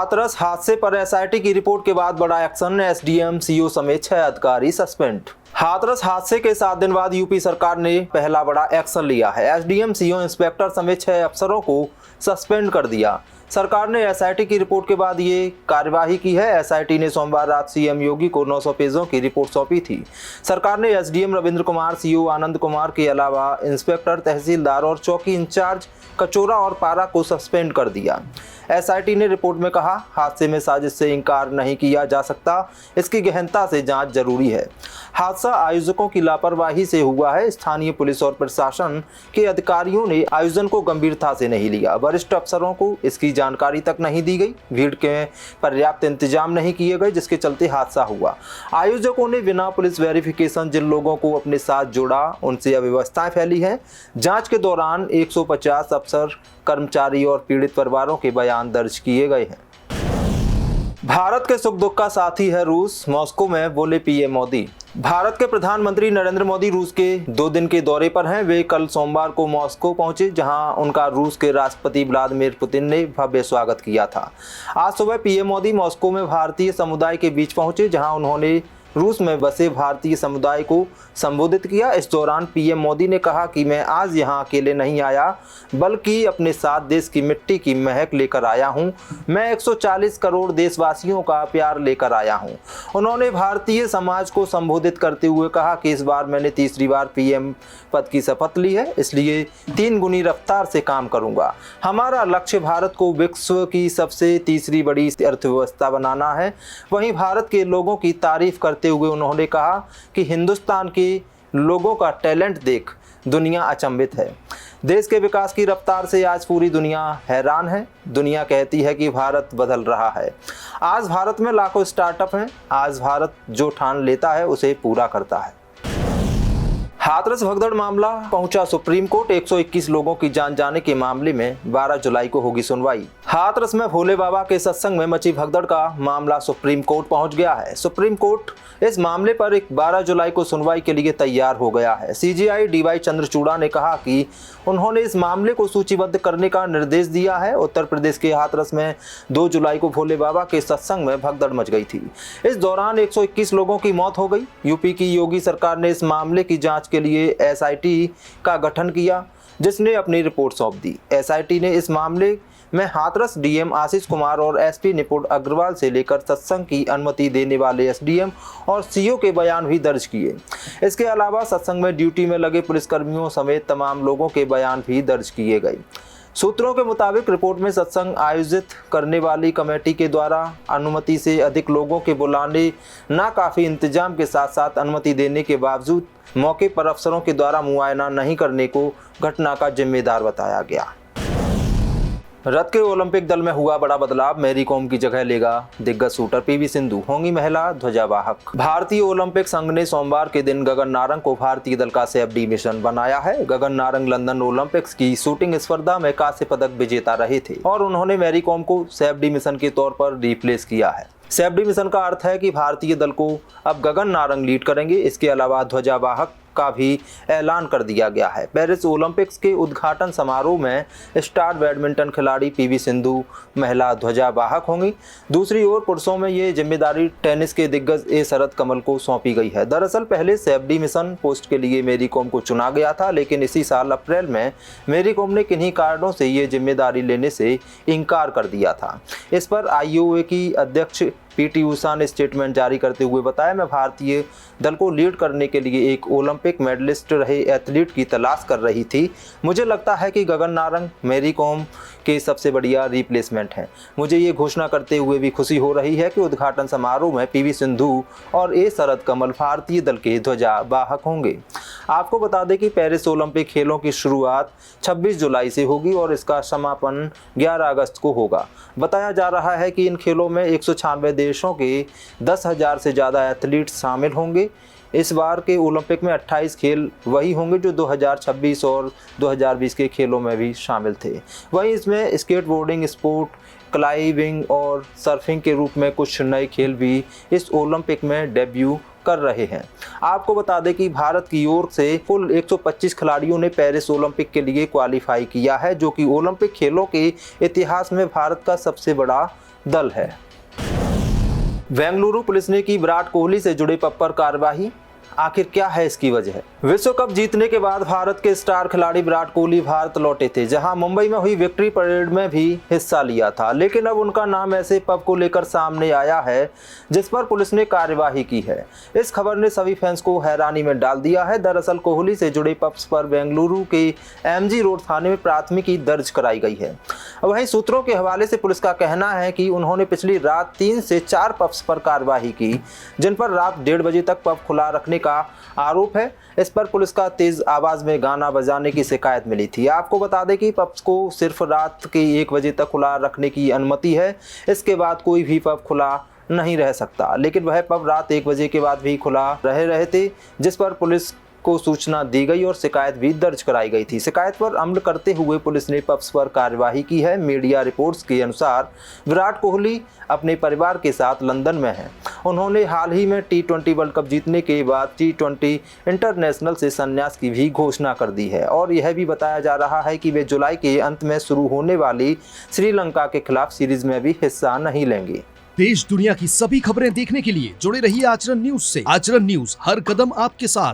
हाथरस हादसे पर एसआईटी की रिपोर्ट के बाद बड़ा एक्शन, एसडीएम, सीओ समेत 6 अधिकारी सस्पेंड। हाथरस हादसे के 7 दिन बाद यूपी सरकार ने पहला बड़ा एक्शन लिया है। एसडीएम, सीओ, इंस्पेक्टर समेत 6 अफसरों को सस्पेंड कर दिया। सरकार ने एसआईटी की रिपोर्ट के बाद ये कार्यवाही की है। एसआईटी ने सोमवार रात सीएम योगी को 900 पेजों की रिपोर्ट सौंपी थी। सरकार ने एसडीएम रविंद्र कुमार, सीओ आनंद कुमार के अलावा इंस्पेक्टर, तहसीलदार और चौकी इंचार्ज कचोरा और पारा को सस्पेंड कर दिया। एसआईटी ने रिपोर्ट में कहा, हादसे में साजिश से इनकार नहीं किया जा सकता, इसकी गहनता से जांच जरूरी है। हादसा आयोजकों की लापरवाही से हुआ है। स्थानीय पुलिस और प्रशासन के अधिकारियों ने आयोजन को गंभीरता से नहीं लिया। वरिष्ठ अफसरों को इसकी जानकारी तक नहीं दी गई। भीड़ के पर्याप्त इंतजाम नहीं किए गए, जिसके चलते हादसा हुआ। आयोजकों ने बिना पुलिस वेरिफिकेशन जिन लोगों को अपने साथ जोड़ा, उनसे अव्यवस्थाएं फैली हैं। जांच के दौरान 150 अफसर, कर्मचारी और पीड़ित परिवारों के बयान दर्ज किए गए हैं। भारत के सुख दुख का साथी है रूस, मॉस्को में बोले पीएम मोदी। भारत के प्रधानमंत्री नरेंद्र मोदी रूस के 2 दिन के दौरे पर हैं। वे कल सोमवार को मॉस्को पहुंचे, जहां उनका रूस के राष्ट्रपति व्लादिमीर पुतिन ने भव्य स्वागत किया था। आज सुबह पीएम मोदी मॉस्को में भारतीय समुदाय के बीच पहुंचे, जहां उन्होंने रूस में बसे भारतीय समुदाय को संबोधित किया। इस दौरान पीएम मोदी ने कहा कि मैं आज यहाँ अकेले नहीं आया, बल्कि अपने साथ देश की मिट्टी की महक लेकर आया हूँ। मैं 140 करोड़ देशवासियों का प्यार लेकर आया हूँ। उन्होंने भारतीय समाज को संबोधित करते हुए कहा कि इस बार मैंने तीसरी बार पीएम पद की शपथ ली है, इसलिए 3 गुनी रफ्तार से काम करूँगा। हमारा लक्ष्य भारत को विश्व की सबसे तीसरी बड़ी अर्थव्यवस्था बनाना है। वहीं भारत के लोगों की तारीफ करते हुए उन्होंने कहा कि हिंदुस्तान के लोगों का टैलेंट देख दुनिया अचंभित है। देश के विकास की रफ्तार से आज पूरी दुनिया हैरान है। दुनिया कहती है कि भारत बदल रहा है। आज भारत में लाखों स्टार्टअप हैं। आज भारत जो ठान लेता है उसे पूरा करता है। हाथरस भगदड़ मामला पहुंचा सुप्रीम कोर्ट। 121 लोगों की जान जाने के मामले में 12 जुलाई को होगी सुनवाई। हाथरस में भोले बाबा के सत्संग में मची भगदड़ का मामला सुप्रीम कोर्ट पहुंच गया है। सुप्रीम कोर्ट इस मामले पर 12 जुलाई को सुनवाई के लिए तैयार हो गया है। सीजेआई डीवाई चंद्रचूड़ा ने कहा कि उन्होंने इस मामले को सूचीबद्ध करने का निर्देश दिया है। उत्तर प्रदेश के हाथरस में 2 जुलाई को भोले बाबा के सत्संग में भगदड़ मच गई थी। इस दौरान 121 लोगों की मौत हो गई। यूपी की योगी सरकार ने इस मामले की जांच के लिए एसआईटी का गठन किया, जिसने अपनी रिपोर्ट सौंप दी। एसआईटी ने इस मामले में हाथरस डीएम आशीष कुमार और एसपी निपुण अग्रवाल से लेकर सत्संग की अनुमति देने वाले एसडीएम और सीओ के बयान भी दर्ज किए। इसके अलावा सत्संग में ड्यूटी में लगे पुलिसकर्मियों समेत तमाम लोगों के बयान भी दर्ज किए गए। सूत्रों के मुताबिक रिपोर्ट में सत्संग आयोजित करने वाली कमेटी के द्वारा अनुमति से अधिक लोगों के बुलाने, नाकाफी इंतजाम के साथ साथ अनुमति देने के बावजूद मौके पर अफसरों के द्वारा मुआयना नहीं करने को घटना का जिम्मेदार बताया गया। रथ के ओलंपिक दल में हुआ बड़ा बदलाव। मैरी कॉम की जगह लेगा दिग्गज शूटर पीवी सिंधु, होंगी महिला ध्वजावाहक। भारतीय ओलंपिक संघ ने सोमवार के दिन गगन नारंग को भारतीय दल का सेफ्डी मिशन बनाया है। गगन नारंग लंदन ओलंपिक्स की शूटिंग स्पर्धा में कांस्य पदक विजेता रहे थे और उन्होंने मैरी कॉम को सेफ्डी मिशन के तौर पर रिप्लेस किया है। सेफ्डी मिशन का अर्थ है कि भारतीय दल को अब गगन नारंग लीड करेंगे। इसके अलावा ध्वजावाहक का भी ऐलान कर दिया गया है। पेरिस ओलंपिक्स के उद्घाटन समारोह में स्टार बैडमिंटन खिलाड़ी पीवी सिंधु महिला ध्वजावाहक होंगी। दूसरी ओर पुरुषों में ये जिम्मेदारी टेनिस के दिग्गज ए शरद कमल को सौंपी गई है। दरअसल पहले सेफ्डी मिशन पोस्ट के लिए मैरी कॉम को चुना गया था, लेकिन इसी साल अप्रैल में मैरी कॉम ने किन्हीं कारणों से ये जिम्मेदारी लेने से इनकार कर दिया था। इस पर आईओए की अध्यक्ष पीटी उषा ने स्टेटमेंट जारी करते हुए बताया, मैं भारतीय दल को लीड करने के लिए एक ओलंपिक मेडलिस्ट रहे एथलीट की तलाश कर रही थी। मुझे लगता है कि गगन नारंग मैरी कॉम के सबसे बढ़िया रिप्लेसमेंट हैं। मुझे ये घोषणा करते हुए भी खुशी हो रही है कि उद्घाटन समारोह में पीवी सिंधु और ए शरद कमल भारतीय दल के ध्वजावाहक होंगे। आपको बता दें कि पेरिस ओलंपिक खेलों की शुरुआत 26 जुलाई से होगी और इसका समापन 11 अगस्त को होगा। बताया जा रहा है कि इन खेलों में 196 देशों के 10,000 से ज़्यादा एथलीट शामिल होंगे। इस बार के ओलंपिक में 28 खेल वही होंगे जो 2026 और 2020 के खेलों में भी शामिल थे। वहीं इसमें स्केटबोर्डिंग, स्पोर्ट क्लाइंबिंग और सर्फिंग के रूप में कुछ नए खेल भी इस ओलंपिक में डेब्यू कर रहे हैं। आपको बता दें कि भारत की ओर से कुल 125 खिलाड़ियों ने पेरिस ओलंपिक के लिए क्वालिफाई किया है, जो कि ओलंपिक खेलों के इतिहास में भारत का सबसे बड़ा दल है। बेंगलुरु पुलिस ने की विराट कोहली से जुड़े पब पर कार्रवाई, आखिर क्या है इसकी वजह? विश्व कप जीतने के बाद भारत के स्टार खिलाड़ी विराट कोहली भारत लौटे थे, जहां मुंबई में हुई विक्ट्री परेड में भी हिस्सा लिया था। लेकिन अब उनका नाम ऐसे पब को लेकर सामने आया है जिस पर पुलिस ने कार्यवाही की है। इस खबर ने सभी फैंस को हैरानी में डाल दिया है। दरअसल कोहली से जुड़े पब्स पर बेंगलुरु के एमजी रोड थाने में प्राथमिकी दर्ज कराई गई है। वहीं सूत्रों के हवाले से पुलिस का कहना है कि उन्होंने पिछली रात 3 से 4 पब्स पर कार्यवाही की, जिन पर रात 1:30 बजे तक पब खुला रखने का आरोप है। इस पर पुलिस का तेज आवाज में गाना बजाने की शिकायत मिली थी। आपको बता दें कि पब्स को सिर्फ रात के 1 बजे तक खुला रखने की अनुमति है। इसके बाद कोई भी पब खुला नहीं रह सकता, लेकिन वह पब रात 1 बजे के बाद भी खुला रहे थे, जिस पर पुलिस को सूचना दी गई और शिकायत भी दर्ज कराई गई थी। शिकायत पर अमल करते हुए पुलिस ने पब्स पर कार्यवाही की है। मीडिया रिपोर्ट्स के अनुसार विराट कोहली अपने परिवार के साथ लंदन में हैं। उन्होंने हाल ही में T20 वर्ल्ड कप जीतने के बाद T20 इंटरनेशनल से संन्यास की भी घोषणा कर दी है और यह भी बताया जा रहा है कि वे जुलाई के अंत में शुरू होने वाली श्रीलंका के खिलाफ सीरीज में भी हिस्सा नहीं लेंगे। देश दुनिया की सभी खबरें देखने के लिए जुड़े रहिए आचरण न्यूज से। आचरण न्यूज, हर कदम आपके साथ।